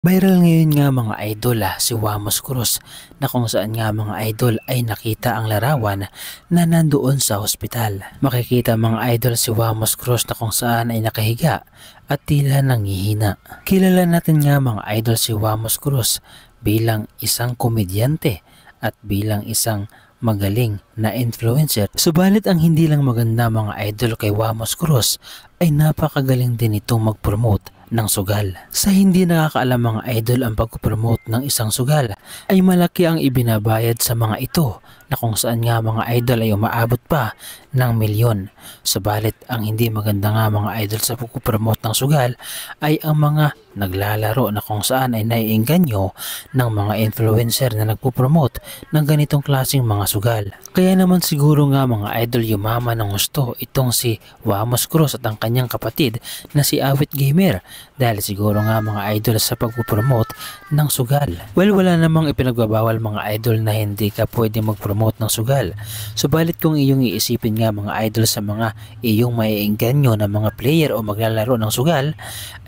Viral ngayon nga mga idol si Wamos Cruz na kung saan nga mga idol ay nakita ang larawan na nandoon sa ospital. Makikita mga idol si Wamos Cruz na kung saan ay nakahiga at tila nangihina. Kilala natin nga mga idol si Wamos Cruz bilang isang komedyante at bilang isang magaling na influencer. Subalit ang hindi lang maganda mga idol kay Wamos Cruz ay napakagaling din itong mag-promote ng sugal. Sa hindi nakakaalam mga idol, ang pag-promote ng isang sugal ay malaki ang ibinabayad sa mga ito na kung saan nga mga idol ay umaabot pa ng milyon. Subalit ang hindi maganda nga mga idol sa pag-promote ng sugal ay ang mga naglalaro na kung saan ay naiengganyo ng mga influencer na nagpo-promote ng ganitong klaseng mga sugal. Kaya naman siguro nga mga idol yumaman ng gusto itong si Wamos Cruz at ang kanyang kapatid na si Awit Gamer dahil siguro nga mga idol sa pagpo-promote ng sugal. Well, wala namang ipinagbabawal mga idol na hindi ka pwede mag-promote ng sugal. Subalit kung iyong iisipin nga mga idol sa mga iyong maiengganyo na mga player o maglalaro ng sugal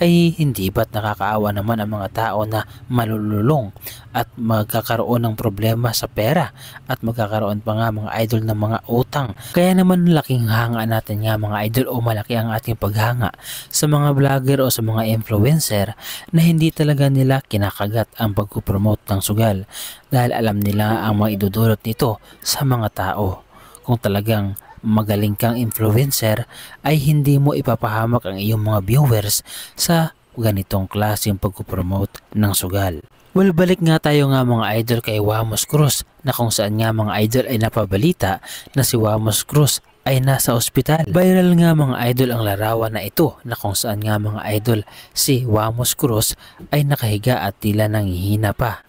ay hindi ba't nakakaawa naman ang mga tao na malululong at magkakaroon ng problema sa pera at magkakaroon pa nga mga idol ng mga utang. Kaya naman laking hanga natin nga mga idol o malaki ang ating paghanga sa mga vlogger o sa mga influencer na hindi talaga nila kinakagat ang pagkupromote ng sugal dahil alam nila ang maidudulot nito sa mga tao. Kung talagang magaling kang influencer ay hindi mo ipapahamak ang iyong mga viewers sa ganitong klaseng pagkupromote ng sugal. Well, balik nga tayo nga mga idol kay Wamos Cruz na kung saan nga mga idol ay napabalita na si Wamos Cruz ay nasa ospital. Viral nga mga idol ang larawan na ito na kung saan nga mga idol si Wamos Cruz ay nakahiga at tila nangihina pa.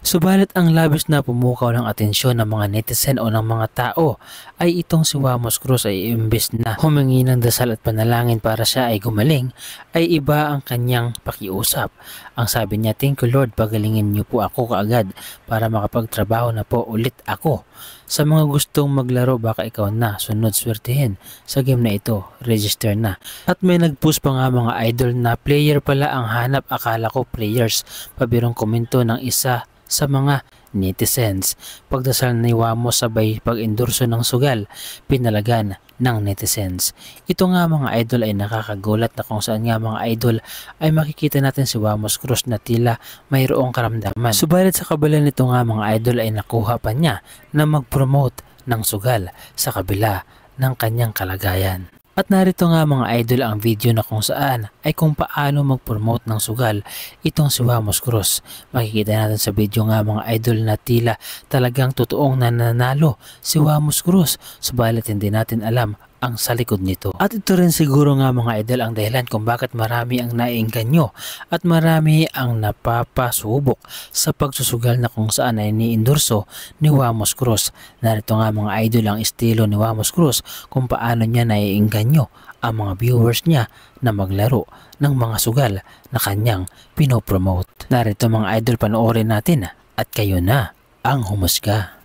Subalit ang labis na pumukaw ng atensyon ng mga netizen o ng mga tao ay itong si Wamos Cruz ay imbes na humingi ng dasal at panalangin para siya ay gumaling ay iba ang kanyang pakiusap. Ang sabi niya, "Thank you Lord, pagalingin niyo po ako kaagad para makapagtrabaho na po ulit ako. Sa mga gustong maglaro baka ikaw na sunod swertihin sa game na ito, register na." At may nagpost pa nga mga idol na player pala ang hanap, akala ko players. Pabirong komento ng isa sa mga netizens. Pagdasal ni Wamos sabay pag-endorso ng sugal, pinalagan ng netizens. Ito nga mga idol ay nakakagulat na kung saan nga mga idol ay makikita natin si Wamos Cruz na tila mayroong karamdaman. Subalit sa kabila nito nga mga idol ay nakuha pa niya na mag-promote ng sugal sa kabila ng kanyang kalagayan. At narito nga mga idol ang video na kung saan ay kung paano mag-promote ng sugal itong si Wamos Cruz. Makikita natin sa video nga mga idol na tila talagang totoong nananalo si Wamos Cruz. Subalit hindi natin alam ang sa likod nito. At ito rin siguro nga mga idol ang dahilan kung bakit marami ang naiengganyo at marami ang napapasubok sa pagsusugal na kung saan ay niendorso ni Wamos Cruz. Narito nga mga idol ang estilo ni Wamos Cruz kung paano niya naiengganyo ang mga viewers niya na maglaro ng mga sugal na kanyang pinopromote. Narito mga idol, panoorin natin at kayo na ang humusga.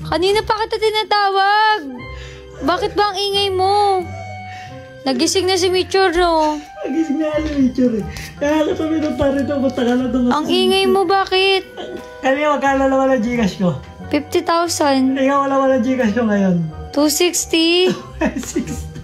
Kanina pa kita tinatawag. Bakit ba ang ingay mo? Nagising na si Mitchell, no? Nagising na si Mitchell eh. Kaya katabi ng pare ito, punta ka na doon. Ang ingay mo, bakit? Kanina magkala naman ang Gcash ko. 50,000. Ikaw wala ang Gcash ko ngayon. 260. 60.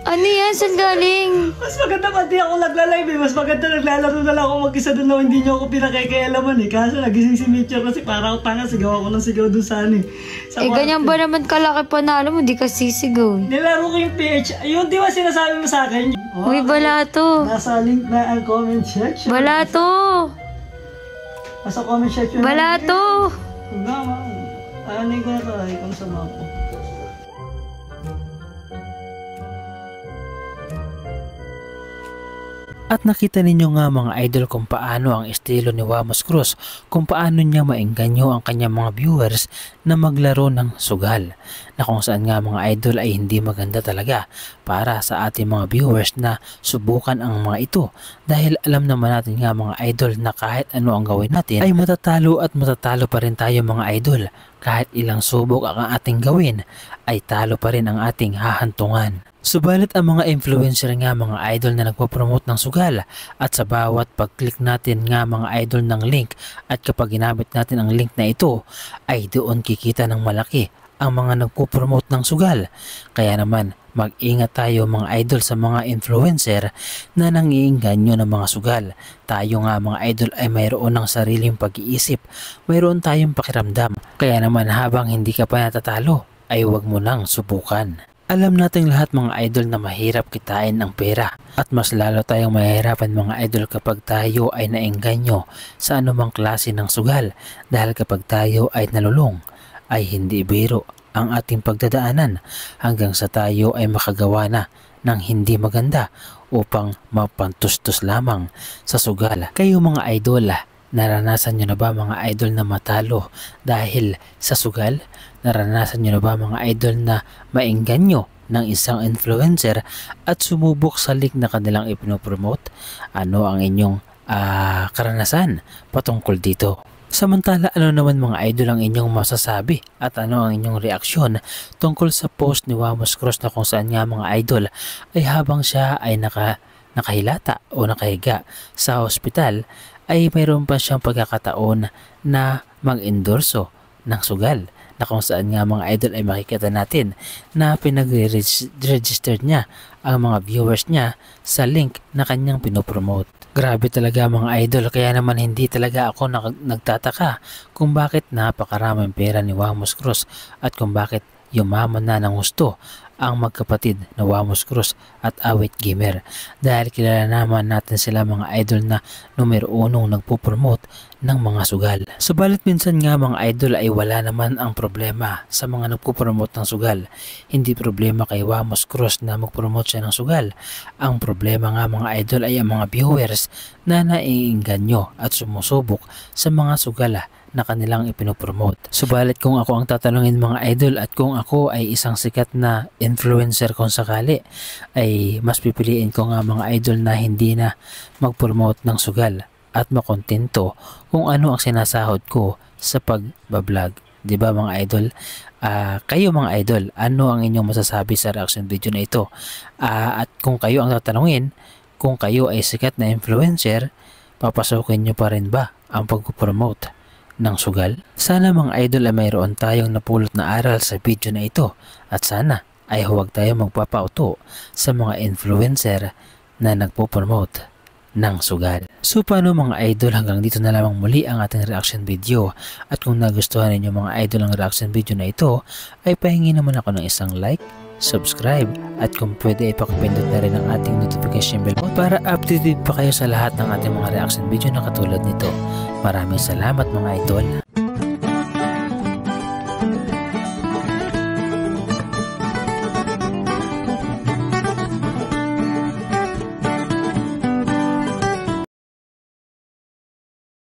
Ano yan? Saan galing? Mas maganda pa di ako nagla-live eh. Mas maganda naglalaro na lang ako mag-isa doon na hindi nyo ako pinakikailaman eh. Kaso nagising si Mitchell kasi para ako tanga, sigaw ako ng sigaw doon sa ano eh. Ganyan ba naman kalaki panalo mo? Di ka sisigaw eh. Nilaro ko yung PH. Yun di ba sinasabi mo sa akin? Uy, balato. Nasa link na ang comment section. Balato. Nasa comment section. Balato. Huwag na, ma'am. Ano ko na to? Ay, kung sa mako. At nakita ninyo nga mga idol kung paano ang estilo ni Wamos Cruz, kung paano niya maengganyo ang kanyang mga viewers na maglaro ng sugal, na kung saan nga mga idol ay hindi maganda talaga para sa ating mga viewers na subukan ang mga ito, dahil alam naman natin nga mga idol na kahit ano ang gawin natin ay matatalo at matatalo pa rin tayo mga idol. Kahit ilang subok ang ating gawin ay talo pa rin ang ating hahantungan. Subalit ang mga influencer nga mga idol na nagpo-promote ng sugal, at sa bawat pag-click natin nga mga idol ng link, at kapag ginamit natin ang link na ito ay doon kikita ng malaki ang mga nagpo-promote ng sugal. Kaya naman mag-ingat tayo mga idol sa mga influencer na nangiingganyo ng mga sugal. Tayo nga mga idol ay mayroon ng sariling pag-iisip, mayroon tayong pakiramdam. Kaya naman habang hindi ka pa natatalo ay huwag mo nang subukan. Alam nating lahat mga idol na mahirap kitain ang pera, at mas lalo tayong mahihirapan mga idol kapag tayo ay naengganyo sa anumang klase ng sugal, dahil kapag tayo ay nalulong ay hindi biro ang ating pagdadaanan hanggang sa tayo ay makagawa na ng hindi maganda upang mapantustos lamang sa sugal. Kayo mga idol, naranasan nyo na ba mga idol na matalo dahil sa sugal? Naranasan nyo na ba mga idol na maengganyo ng isang influencer at sumubok sa link na kanilang ipinopromote? Ano ang inyong karanasan patungkol dito? Samantala, ano naman mga idol ang inyong masasabi at ano ang inyong reaksyon tungkol sa post ni Wamos Cruz na kung saan nga mga idol ay habang siya ay nakahilata o nakahiga sa hospital ay mayroon pa siyang pagkakataon na mag-endorso ng sugal, na kung saan nga mga idol ay makikita natin na pinag-register niya ang mga viewers niya sa link na kanyang pinopromote. Grabe talaga mga idol, kaya naman hindi talaga ako nagtataka kung bakit napakaraming pera ni Wamos Cruz at kung bakit yumaman na ng gusto ang magkapatid na Wamos Cruz at Awit Gamer, dahil kilala naman natin sila mga idol na numero 1 nagpo-promote ng mga sugal. Subalit minsan nga mga idol ay wala naman ang problema sa mga nagpo-promote ng sugal. Hindi problema kay Wamos Cruz na mag-promote siya ng sugal. Ang problema nga mga idol ay ang mga viewers na naiingganyo at sumusubok sa mga sugal na kanilang ipinopromote. Subalit kung ako ang tatanungin mga idol, at kung ako ay isang sikat na influencer kung sakali, ay mas pipiliin ko nga mga idol na hindi na mag-promote ng sugal at makontento kung ano ang sinasahod ko sa pagbablog. Diba mga idol? Kayo mga idol, ano ang inyong masasabi sa reaction video na ito? At kung kayo ang tatanungin, kung kayo ay sikat na influencer, papasukin nyo pa rin ba ang pag-promote ng sugal? Sana mga idol ay mayroon tayong napulot na aral sa video na ito, at sana ay huwag tayo magpapauto sa mga influencer na nagpo-promote ng sugal. So paano mga idol, hanggang dito na lamang muli ang ating reaction video, at kung nagustuhan ninyo mga idol ang reaction video na ito ay pahingi naman ako ng isang like, subscribe, at kung pwede ay pakipindot na rin ang ating notification bell para updated pa kayo sa lahat ng ating mga reaction video na katulad nito. Maraming salamat mga idol.